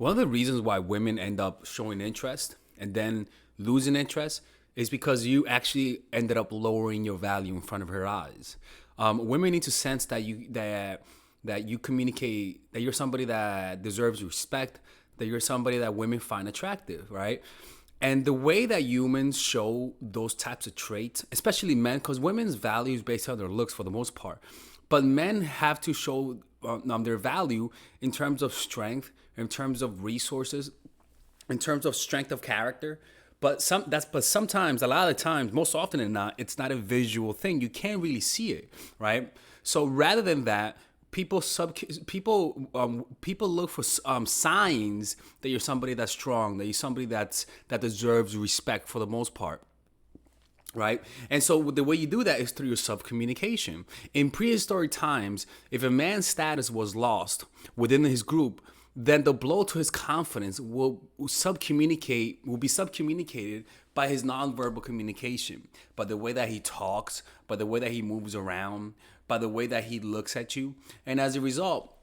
One of the reasons why women end up showing interest and then losing interest is because you actually ended up lowering your value in front of her eyes. Women need to sense that you communicate, that you're somebody that deserves respect, that you're somebody that women find attractive, right? And the way that humans show those types of traits, especially men, because women's value is based on their looks for the most part, but men have to show their value in terms of strength, in terms of resources, in terms of strength of character. But sometimes, a lot of the times, most often than not, it's not a visual thing. You can't really see it, right? So rather than that, people look for signs that you're somebody that's strong, that you're somebody that deserves respect for the most part, right? And so the way you do that is through your sub-communication. In prehistoric times, if a man's status was lost within his group, then the blow to his confidence will be subcommunicated by his nonverbal communication, by the way that he talks, by the way that he moves around, by the way that he looks at you. And as a result,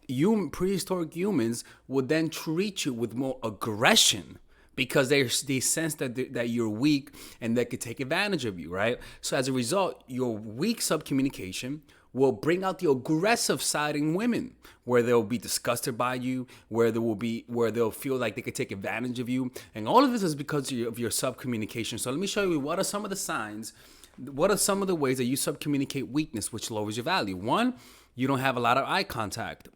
prehistoric humans would then treat you with more aggression because they sense that you're weak and they could take advantage of you, right? So as a result, your weak subcommunication will bring out the aggressive side in women, where they'll be disgusted by you, where they'll feel like they could take advantage of you. And all of this is because of your subcommunication. So let me show you what are some of the signs, what are some of the ways that you subcommunicate weakness, which lowers your value. One, you don't have a lot of eye contact.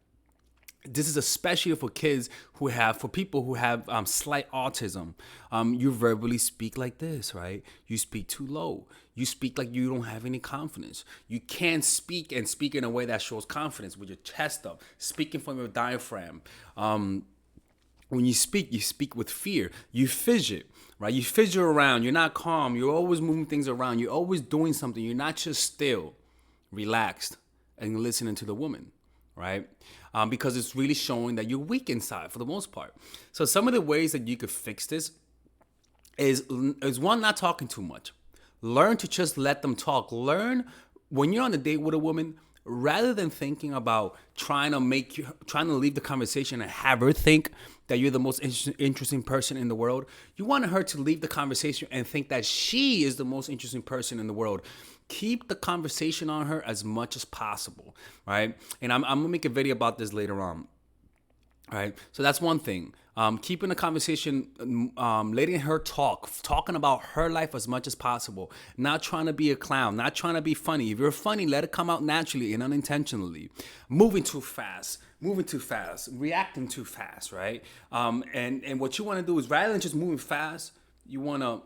This is especially for people who have slight autism. You verbally speak like this, right? You speak too low. You speak like you don't have any confidence. You can't speak in a way that shows confidence with your chest up, speaking from your diaphragm. When you speak with fear. You fidget, right? You fidget around. You're not calm. You're always moving things around. You're always doing something. You're not just still, relaxed, and listening to the woman, right? Because it's really showing that you're weak inside for the most part. So some of the ways that you could fix this is one, not talking too much. Learn to just let them talk. Learn when you're on a date with a woman, rather than thinking about trying to leave the conversation and have her think that you're the most interesting person in the world. You want her to leave the conversation and think that she is the most interesting person in the world. Keep the conversation on her as much as possible, right? And I'm gonna make a video about this later on. All right, so that's one thing. Keeping the conversation, letting her talking about her life as much as possible. Not trying to be a clown, not trying to be funny. If you're funny, let it come out naturally and unintentionally. Moving too fast, reacting too fast, right? And what you want to do is, rather than just moving fast, you want to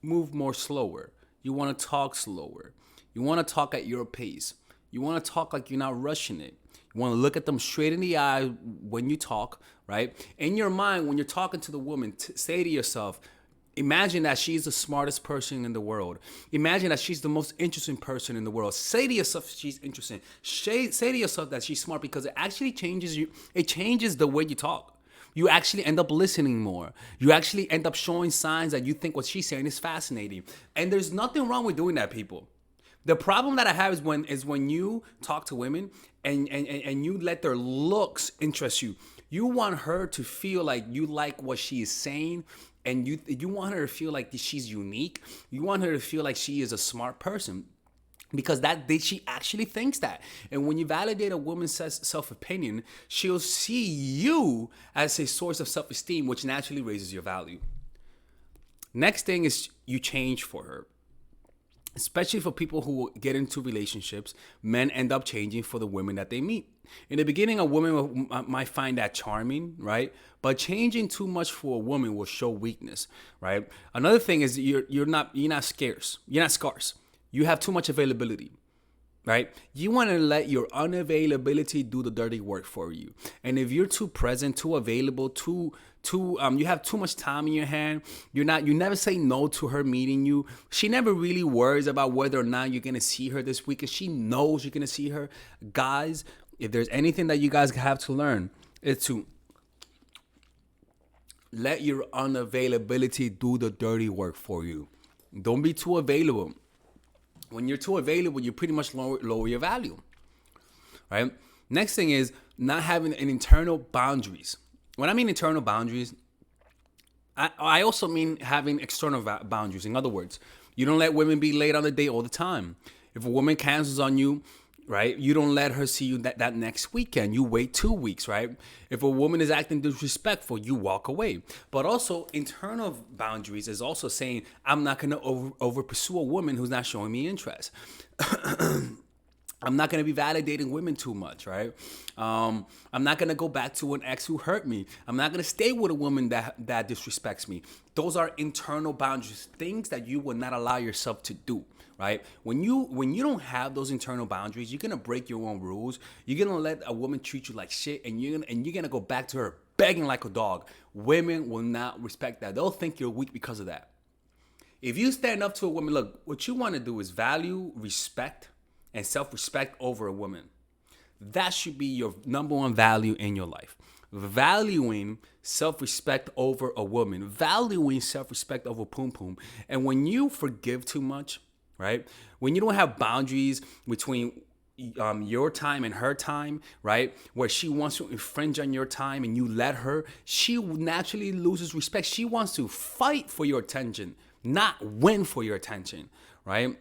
move more slower. You want to talk slower. You want to talk at your pace. You want to talk like you're not rushing it. You want to look at them straight in the eye when you talk, right? In your mind, when you're talking to the woman, say to yourself, imagine that she's the smartest person in the world. Imagine that she's the most interesting person in the world. Say to yourself she's interesting. Say to yourself that she's smart, because it actually changes you. It changes the way you talk. You actually end up listening more. You actually end up showing signs that you think what she's saying is fascinating. And there's nothing wrong with doing that, people. The problem that I have is when you talk to women and you let their looks interest you. You want her to feel like you like what she is saying, and you want her to feel like she's unique. You want her to feel like she is a smart person, because she actually thinks that. And when you validate a woman's self-opinion, she'll see you as a source of self-esteem, which naturally raises your value. Next thing is you change for her. Especially for people who get into relationships, men end up changing for the women that they meet. In the beginning, a woman might find that charming, right? But changing too much for a woman will show weakness, right? Another thing is you're not scarce. You're not scarce. You have too much availability, right? You want to let your unavailability do the dirty work for you. And if you're too present, too available, you have too much time in your hand. You never say no to her meeting you. She never really worries about whether or not you're gonna see her this week, because she knows you're gonna see her. Guys, if there's anything that you guys have to learn, it's to let your unavailability do the dirty work for you. Don't be too available. When you're too available, you pretty much lower your value, right? Next thing is not having an internal boundaries. when I mean internal boundaries, I also mean having external boundaries. In other words, you don't let women be late on the date all the time. If a woman cancels on you, right, you don't let her see you that next weekend. You wait 2 weeks, right? If a woman is acting disrespectful, you walk away. But also, internal boundaries is also saying, I'm not going to over pursue a woman who's not showing me interest. I'm not going to be validating women too much, right? I'm not going to go back to an ex who hurt me. I'm not going to stay with a woman that disrespects me. Those are internal boundaries, things that you will not allow yourself to do, right? When you don't have those internal boundaries, you're going to break your own rules. You're going to let a woman treat you like shit, and you're going to go back to her begging like a dog. Women will not respect that. They'll think you're weak because of that. If you stand up to a woman, look, what you want to do is value, respect, and self-respect over a woman. That should be your number one value in your life. Valuing self-respect over a woman. Valuing self-respect over poom poom. And when you forgive too much, right? When you don't have boundaries between your time and her time, right? Where she wants to infringe on your time and you let her, she naturally loses respect. She wants to fight for your attention, not win for your attention, right?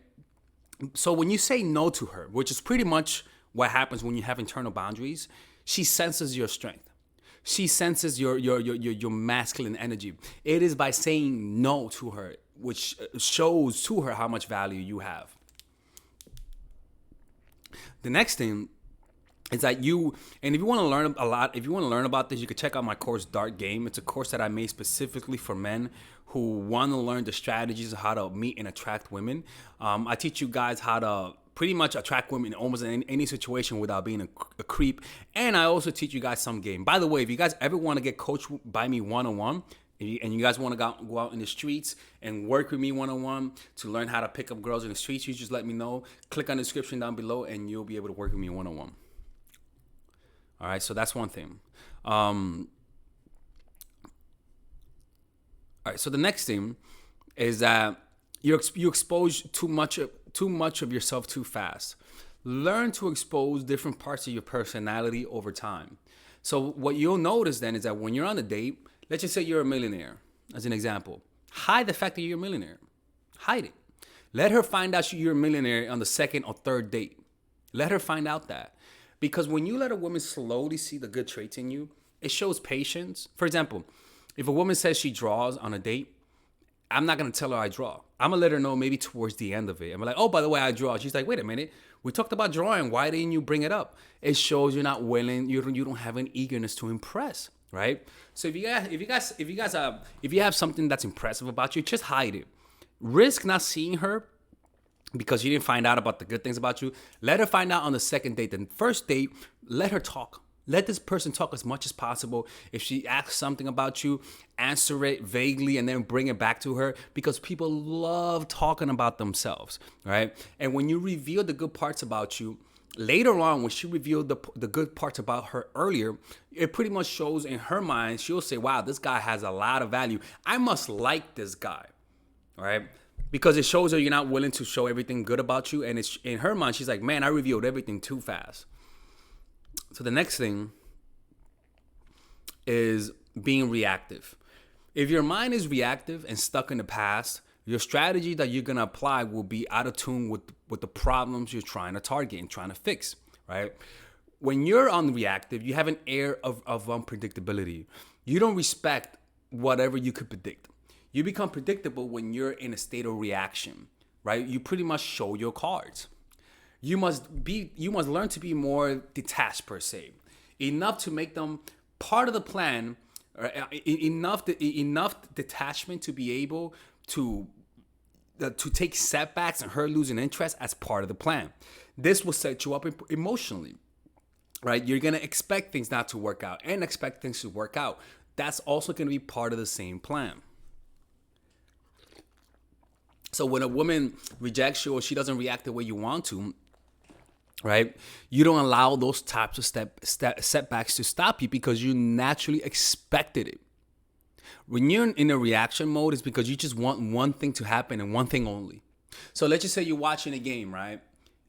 So when you say no to her, which is pretty much what happens when you have internal boundaries, she senses your strength. She senses your masculine energy. It is by saying no to her, which shows to her how much value you have. The next thing is that if you want to learn a lot, if you want to learn about this, you can check out my course, Dark Game. It's a course that I made specifically for men who want to learn the strategies of how to meet and attract women. I teach you guys how to pretty much attract women almost in any situation without being a creep. And I also teach you guys some game. By the way, if you guys ever want to get coached by me one-on-one, and you guys want to go out in the streets and work with me one-on-one to learn how to pick up girls in the streets, you just let me know. Click on the description down below and you'll be able to work with me one-on-one. All right, so that's one thing. All right, so the next thing is that you expose too much of yourself too fast. Learn to expose different parts of your personality over time. So what you'll notice then is that when you're on a date, let's just say you're a millionaire, as an example. Hide the fact that you're a millionaire. Hide it. Let her find out you're a millionaire on the second or third date. Let her find out that. Because when you let a woman slowly see the good traits in you, it shows patience. For example, if a woman says she draws on a date, I'm not going to tell her I draw. I'm going to let her know maybe towards the end of it. I'm like, oh, by the way, I draw. She's like, wait a minute. We talked about drawing. Why didn't you bring it up? It shows you're not willing. You don't have an eagerness to impress, right? So if you have something that's impressive about you, just hide it. Risk not seeing her because you didn't find out about the good things about you. Let her find out on the second date. The first date, let her talk. Let this person talk as much as possible. If she asks something about you, answer it vaguely and then bring it back to her, because people love talking about themselves, right? And when you reveal the good parts about you, later on, when she revealed the good parts about her earlier, it pretty much shows in her mind. She'll say, wow, this guy has a lot of value. I must like this guy, right? Because it shows her you're not willing to show everything good about you. And it's in her mind, she's like, man, I revealed everything too fast. So the next thing is being reactive. If your mind is reactive and stuck in the past, your strategy that you're going to apply will be out of tune with the problems you're trying to target and trying to fix, right? When you're on reactive, you have an air of unpredictability. You don't respect whatever you could predict. You become predictable when you're in a state of reaction, right? You pretty much show your cards. You must learn to be more detached, per se, enough to make them part of the plan, enough detachment to be able to take setbacks and her losing interest as part of the plan. This will set you up emotionally, right? You're gonna expect things not to work out and expect things to work out. That's also gonna be part of the same plan. So when a woman rejects you or she doesn't react the way you want to, right? You don't allow those types of setbacks to stop you because you naturally expected it. When you're in a reaction mode, it's because you just want one thing to happen and one thing only. So let's just say you're watching a game, right?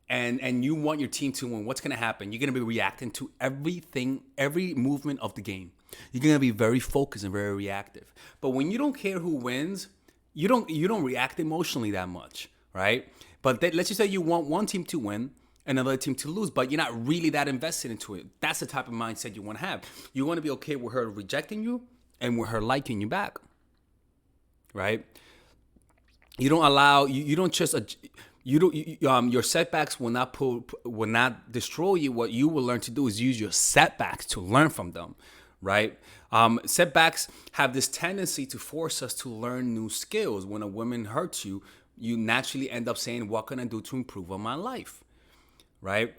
And you want your team to win. What's going to happen? You're going to be reacting to everything, every movement of the game. You're gonna be very focused and very reactive. But when you don't care who wins, you don't react emotionally that much, right? But let's just say you want one team to win, another team to lose, but you're not really that invested into it. That's the type of mindset you want to have. You want to be okay with her rejecting you and with her liking you back, right? You don't allow you don't just your setbacks will not destroy you. What you will learn to do is use your setbacks to learn from them, right? Setbacks have this tendency to force us to learn new skills. When a woman hurts you, you naturally end up saying, "What can I do to improve on my life?" Right?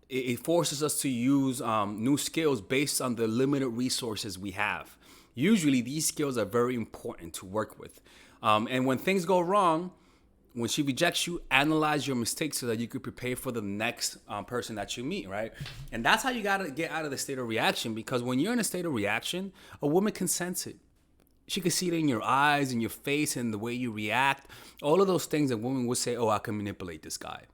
It forces us to use new skills based on the limited resources we have. Usually, these skills are very important to work with. And when things go wrong, when she rejects you, analyze your mistakes so that you could prepare for the next person that you meet, right? And that's how you got to get out of the state of reaction, because when you're in a state of reaction, a woman can sense it. She can see it in your eyes, in your face, and the way you react. All of those things, a woman would say, "Oh, I can manipulate this guy."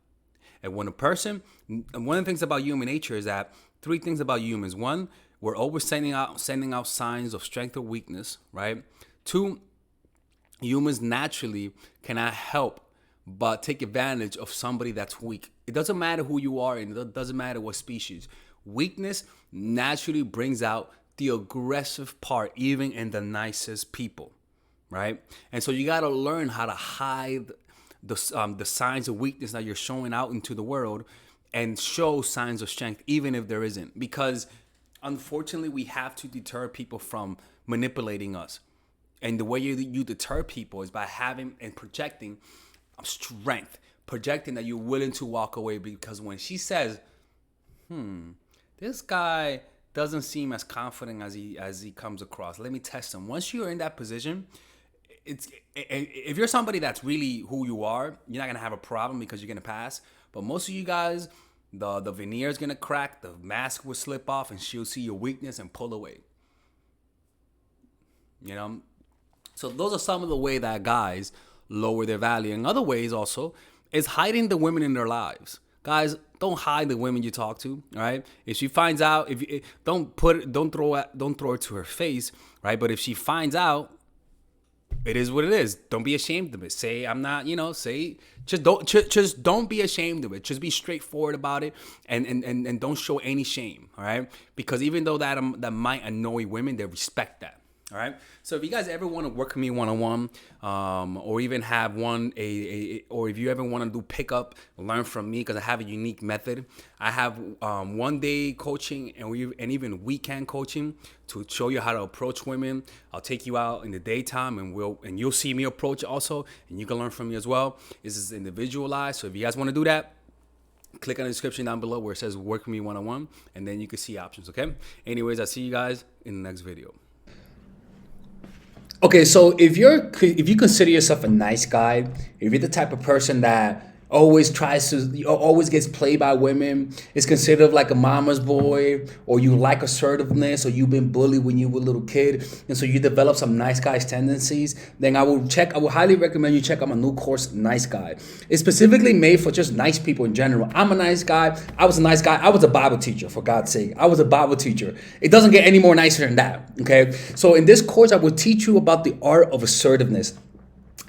And one of the things about human nature is that three things about humans. One, we're always sending out signs of strength or weakness, right? Two, humans naturally cannot help but take advantage of somebody that's weak. It doesn't matter who you are, and it doesn't matter what species. Weakness naturally brings out the aggressive part, even in the nicest people, right? And so you got to learn how to hide the signs of weakness that you're showing out into the world, and show signs of strength, even if there isn't. Because unfortunately, we have to deter people from manipulating us. And the way you deter people is by having and projecting strength, projecting that you're willing to walk away. Because when she says, this guy doesn't seem as confident as he comes across, let me test him. Once you're in that position, if you're somebody that's really who you are, you're not gonna have a problem, because you're gonna pass. But most of you guys, the veneer is gonna crack, the mask will slip off, and she'll see your weakness and pull away. You know, so those are some of the ways that guys lower their value. And other ways also is hiding the women in their lives. Guys, don't hide the women you talk to. All right. If she finds out, don't throw it to her face, right? But if she finds out, it is what it is. Don't be ashamed of it. Say, I'm not, just don't be ashamed of it. Just be straightforward about it, and don't show any shame. All right. Because even though that might annoy women, they respect that. All right. So if you guys ever want to work with me one-on-one, or even have or if you ever want to do pickup, learn from me, because I have a unique method. I have 1 day coaching and even weekend coaching to show you how to approach women. I'll take you out in the daytime, and you'll see me approach also, and you can learn from me as well. This is individualized. So if you guys want to do that, click on the description down below where it says work with me one-on-one, and then you can see options. Okay. Anyways, I'll see you guys in the next video. Okay, so if you consider yourself a nice guy, if you're the type of person that always gets played by women, is considered like a mama's boy, or you like assertiveness, or you've been bullied when you were a little kid, and so you develop some nice guy's tendencies, then I would highly recommend you check out my new course, Nice Guy. It's specifically made for just nice people in general. I'm a nice guy. I was a nice guy. I was a Bible teacher, for God's sake. I was a Bible teacher. It doesn't get any more nicer than that, okay? So in this course, I will teach you about the art of assertiveness.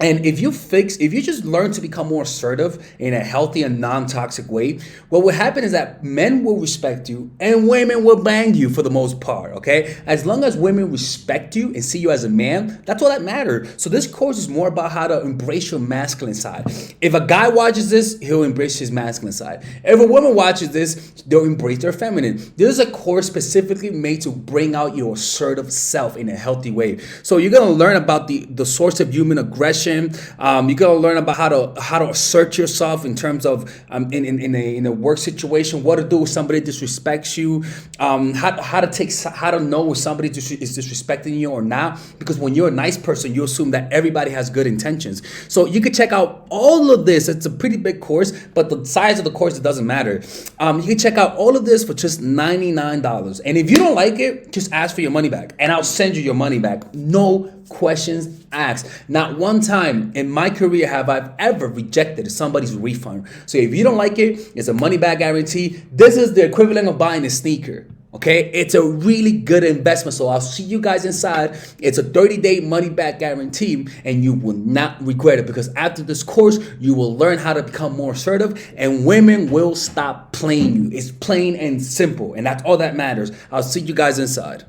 And if you just learn to become more assertive in a healthy and non-toxic way, what will happen is that men will respect you and women will bang you for the most part, okay? As long as women respect you and see you as a man, that's all that matters. So this course is more about how to embrace your masculine side. If a guy watches this, he'll embrace his masculine side. If a woman watches this, they'll embrace their feminine. This is a course specifically made to bring out your assertive self in a healthy way. So you're going to learn about the source of human aggression. You're gonna learn about how to assert yourself in terms of in a work situation, what to do if somebody disrespects you, how to know if somebody is disrespecting you or not. Because when you're a nice person, you assume that everybody has good intentions. So you can check out all of this. It's a pretty big course, but the size of the course, it doesn't matter. You can check out all of this for just $99. And if you don't like it, just ask for your money back, and I'll send you your money back. No questions asked. Not one time in my career have I ever rejected somebody's refund. So if you don't like it, it's a money back guarantee. This is the equivalent of buying a sneaker. Okay, it's a really good investment. So I'll see you guys inside. It's a 30-day money back guarantee, and you will not regret it, because after this course, you will learn how to become more assertive, and women will stop playing you. It's plain and simple, and that's all that matters. I'll see you guys inside.